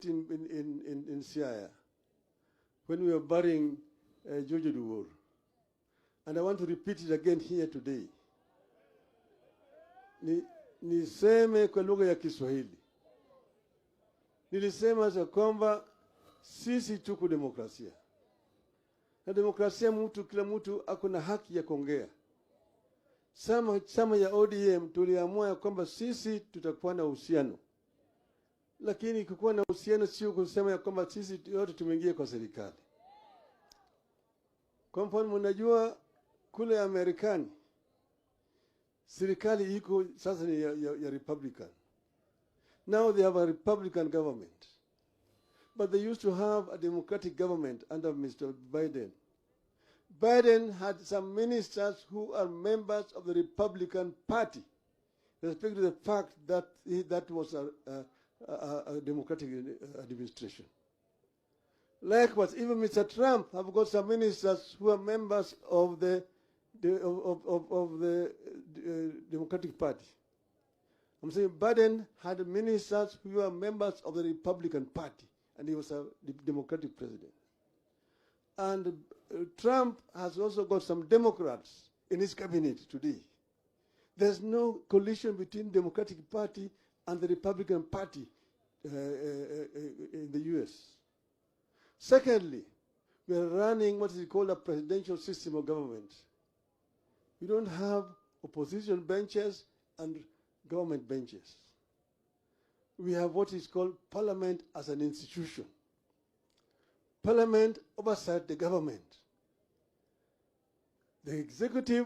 in Siaya when we were burying George Duwur. And I want to repeat it again here today. Niseme kwa lugha ya Kiswahili. Nilisema za kwamba sisi tuko demokrasia. Na demokrasia kila mtu ako na haki ya kuongea. Sama ya ODM tuliamua ya kwamba sisi tutakuwa na uhusiano. Lakini kukuwa na uhusiano sio kusema ya kwamba sisi yote tumeingia kwa serikali. Kwa mfano mnajua kule Amerikani serikali iko sasa ni ya Republican. Now they have a Republican government. But they used to have a Democratic government under Mr. Biden. Biden had some ministers who are members of the Republican Party, respect to the fact that that was a Democratic administration. Likewise, even Mr. Trump have got some ministers who are members of the Democratic Party. I'm saying Biden had ministers who were members of the Republican Party, and he was a Democratic president. And Trump has also got some Democrats in his cabinet today. There's no collision between the Democratic Party and the Republican Party in the U.S. Secondly, we are running what is called a presidential system of government. We don't have opposition benches and government benches. We have what is called parliament as an institution. Parliament oversights the government. The executive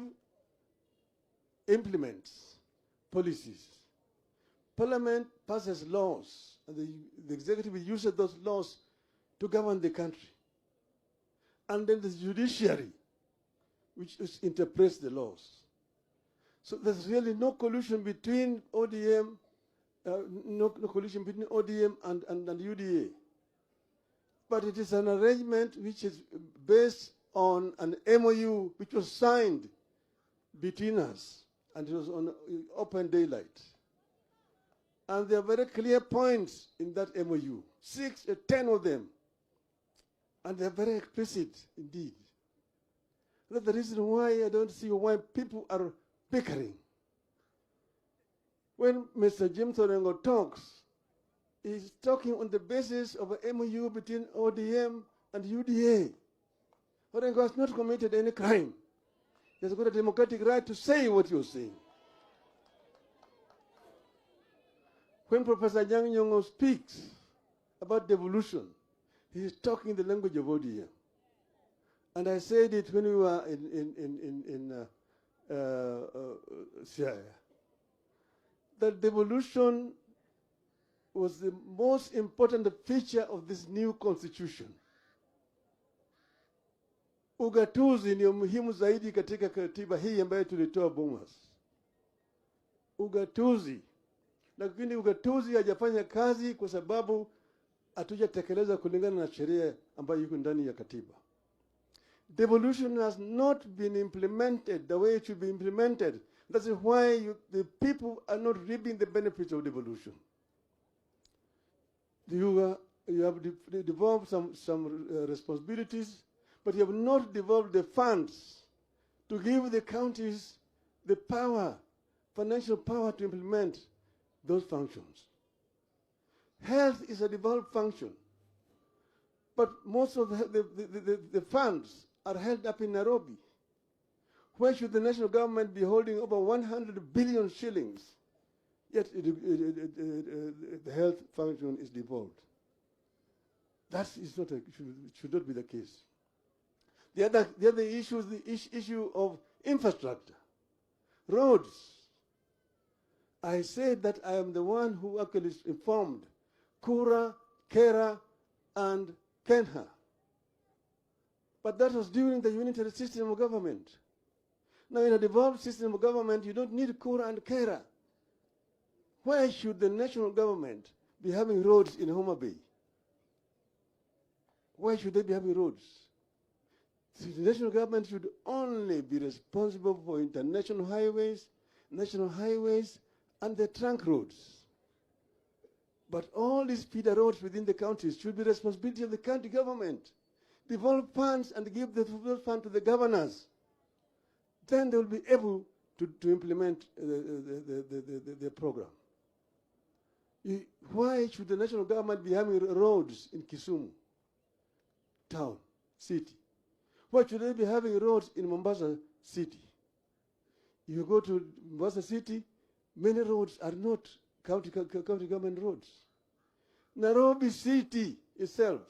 implements policies. Parliament passes laws, and the executive uses those laws to govern the country. And then the judiciary, which interprets the laws. So there's really no collusion between ODM, no collusion between ODM and UDA. But it is an arrangement which is based on an MOU which was signed between us, and it was on open daylight. And there are very clear points in that MOU, 10 of them. And they're very explicit indeed. That's the reason why I don't see why people are bickering. When Mr. Jim Thorengo talks, he's talking on the basis of an MOU between ODM and UDA. Thorengo has not committed any crime. He has got a democratic right to say what you're saying. When Professor Yang Nyong'o speaks about devolution, he is talking the language of ODM. And I said it when we were in Siaya, that devolution was the most important feature of this new constitution. Ugatuzi ni muhimu zaidi katika katiba hii ambayo tulitoa Bomas. Ugatuzi. Lakini ugatuzi hajafanya kazi kwa sababu hatujatekeleza kulingana na sheria ambayo iko ndani ya katiba. Devolution has not been implemented the way it should be implemented. That's why the people are not reaping the benefits of devolution. You have devolved some responsibilities, but you have not devolved the funds to give the counties the power, financial power to implement those functions. Health is a devolved function, but most of the funds are held up in Nairobi. Where should the national government be holding over 100 billion shillings, yet the health function is devolved? That is not should not be the case. The other issue is the issue of infrastructure, roads. I said that I am the one who actually informed Kura, Kera, and Kenha. But that was during the unitary system of government. Now, in a devolved system of government, you don't need Kura and Kera. Why should the national government be having roads in Homa Bay? Why should they be having roads? The national government should only be responsible for international highways, national highways, and the trunk roads. But all these feeder roads within the counties should be responsibility of the county government. Develop funds and give the funds to the governors. Then they will be able to implement the program. Why should the national government be having roads in Kisumu town, city? Why should they be having roads in Mombasa city? You go to Mombasa city, many roads are not county government roads. Nairobi city itself,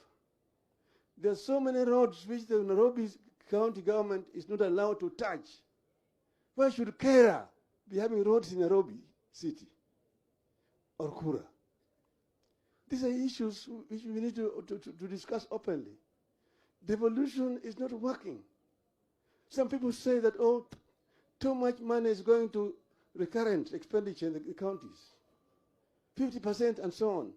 there are so many roads which the Nairobi county government is not allowed to touch. Why should Kera be having roads in Nairobi city or Kura? These are issues which we need to discuss openly. Devolution is not working. Some people say that, oh, too much money is going to recurrent expenditure in the counties, 50% and so on.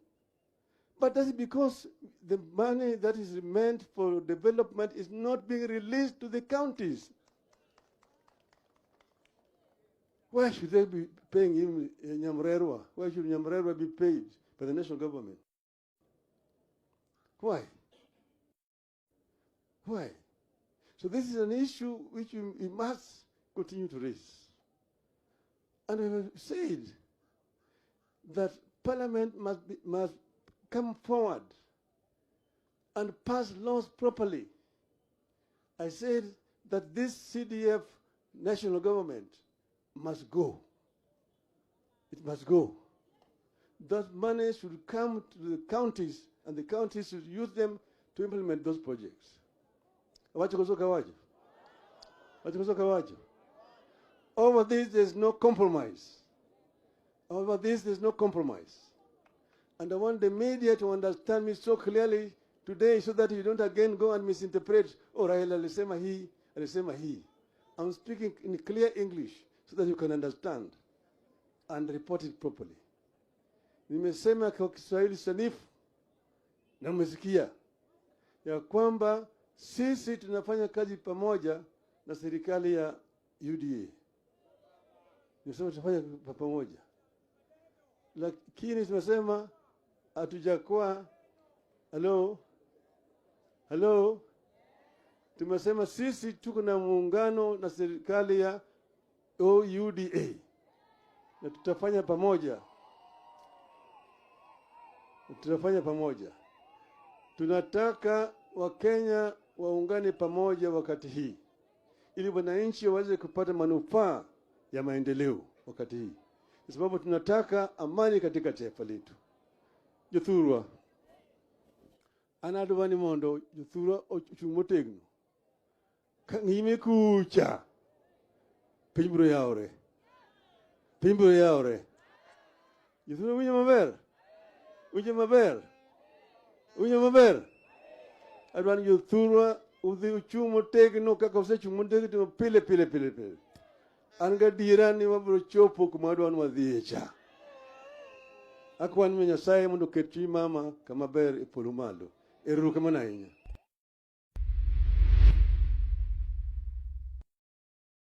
But that's because the money that is meant for development is not being released to the counties. Why should they be paying him Nyamrerwa? Why should Nyamrerwa be paid by the national government? Why? Why? So this is an issue which we must continue to raise. And we have said that Parliament must come forward and pass laws properly. I said that this CDF national government must go. It must go. That money should come to the counties, and the counties should use them to implement those projects. Over this, there's no compromise. Over this, there's no compromise. And I want the media to understand me so clearly today so that you don't again go and misinterpret, oh, Raila alisema hii, alisema hii. I'm speaking in clear English so that you can understand and report it properly. Nimesema kwa Kiswahili sanifu na mmesikia ya kwamba sisi tunafanya kazi pamoja na serikali ya UDA. Nimesema tunafanya pamoja. Lakini tumesema hatujakuwa hello tumesema sisi tuko na muungano na serikali ya UDA na tutafanya pamoja. Tutafanya pamoja. Tunataka Wakenya waungane pamoja wakati hii ili wananchi waweze kupata manufaa ya maendeleo wakati hii. Kwa sababu tunataka amani katika taifa letu. Jothurwa anadwani mondo jothurwa ochumotegno ngime kucha pimbro yaore jothurwa winyo maber adwani jothurwa udhi uchumotegno kaka osechumutegno pile an gadiera ni wabiro chopo kuma adwani wadhiye cha. Akwan me Nyasaye mondo ket chi mama kama ber e polo malo. Erokamano ahinya.